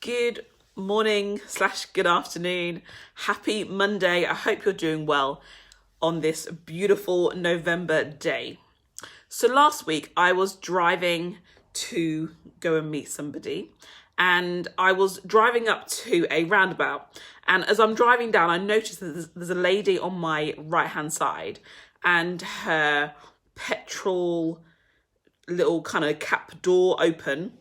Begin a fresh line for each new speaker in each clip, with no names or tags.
Good morning / good afternoon. Happy Monday. I hope you're doing well on this beautiful November day. So last week I was driving to go and meet somebody, and I was driving up to a roundabout, and as I'm driving down I noticed that there's a lady on my right hand side, and her petrol little kind of cap door open.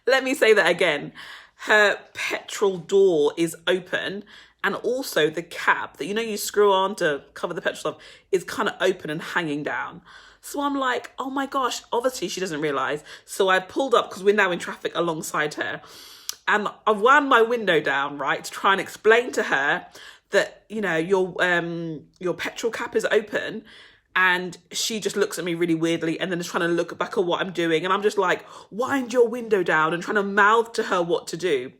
Let me say that again. Her petrol door is open, and also the cap that you screw on to cover the petrol stuff is kind of open and hanging down. So I'm like, oh my gosh, obviously she doesn't realise. So I pulled up because we're now in traffic alongside her, and I wound my window down, right, to try and explain to her that, your petrol cap is open. And she just looks at me really weirdly and then is trying to look back at what I'm doing. And I'm just like, wind your window down, and trying to mouth to her what to do.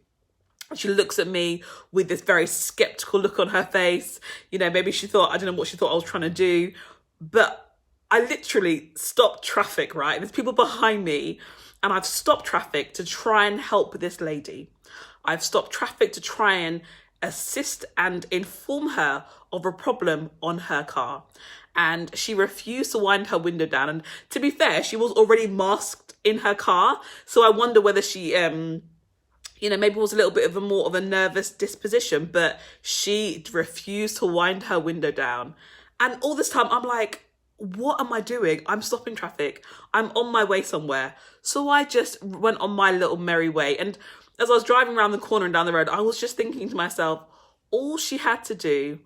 And she looks at me with this very skeptical look on her face. Maybe she thought, I don't know what she thought I was trying to do. But I literally stopped traffic, right? There's people behind me, and I've stopped traffic to try and help this lady. I've stopped traffic to try and assist and inform her of a problem on her car. And she refused to wind her window down. And to be fair, she was already masked in her car. So I wonder whether she, maybe was a little bit of more of a nervous disposition, but she refused to wind her window down. And all this time I'm like, what am I doing? I'm stopping traffic. I'm on my way somewhere. So I just went on my little merry way. And as I was driving around the corner and down the road, I was just thinking to myself, all she had to do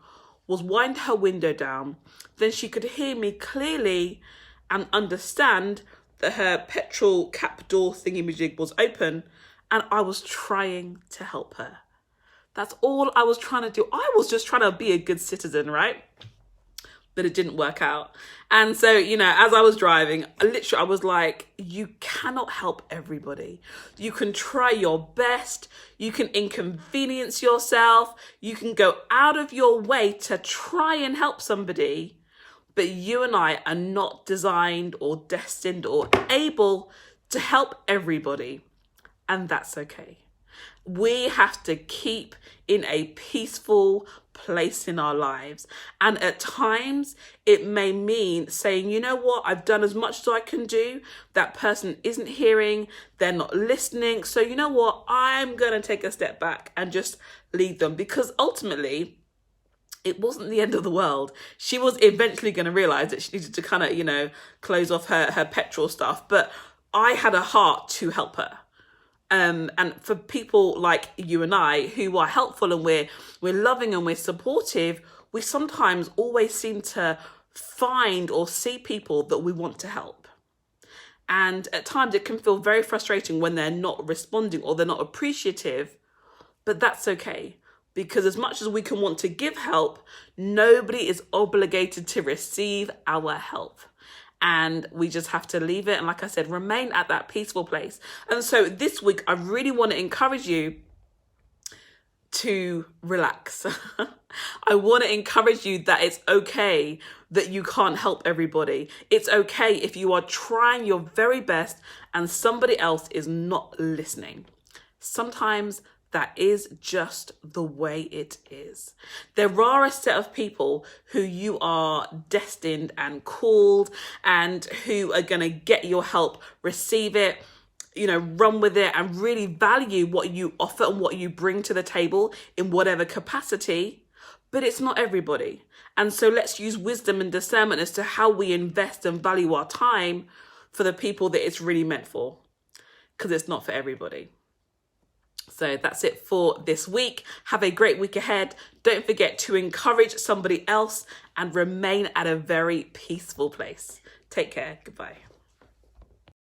was wind her window down. Then she could hear me clearly and understand that her petrol cap door thingy-majig was open, and I was trying to help her. That's all I was trying to do. I was just trying to be a good citizen, right? But it didn't work out. And so, as I was driving, I was like, you cannot help everybody. You can try your best. You can inconvenience yourself. You can go out of your way to try and help somebody. But you and I are not designed or destined or able to help everybody. And that's okay. We have to keep in a peaceful place in our lives. And at times it may mean saying, you know what, I've done as much as I can do. That person isn't hearing, they're not listening. So you know what, I'm going to take a step back and just lead them, because ultimately it wasn't the end of the world. She was eventually going to realize that she needed to kind of, close off her petrol stuff. But I had a heart to help her. And for people like you and I who are helpful and we're loving and we're supportive, we sometimes always seem to find or see people that we want to help. And at times it can feel very frustrating when they're not responding or they're not appreciative, but that's okay. Because as much as we can want to give help, nobody is obligated to receive our help. And we just have to leave it. And like I said, remain at that peaceful place. And so this week, I really want to encourage you to relax. I want to encourage you that it's okay that you can't help everybody. It's okay if you are trying your very best and somebody else is not listening. Sometimes that is just the way it is. There are a set of people who you are destined and called, and who are going to get your help, receive it, run with it, and really value what you offer and what you bring to the table in whatever capacity. But it's not everybody. And so let's use wisdom and discernment as to how we invest and value our time for the people that it's really meant for, because it's not for everybody. So that's it for this week. Have a great week ahead. Don't forget to encourage somebody else and remain at a very peaceful place. Take care. Goodbye.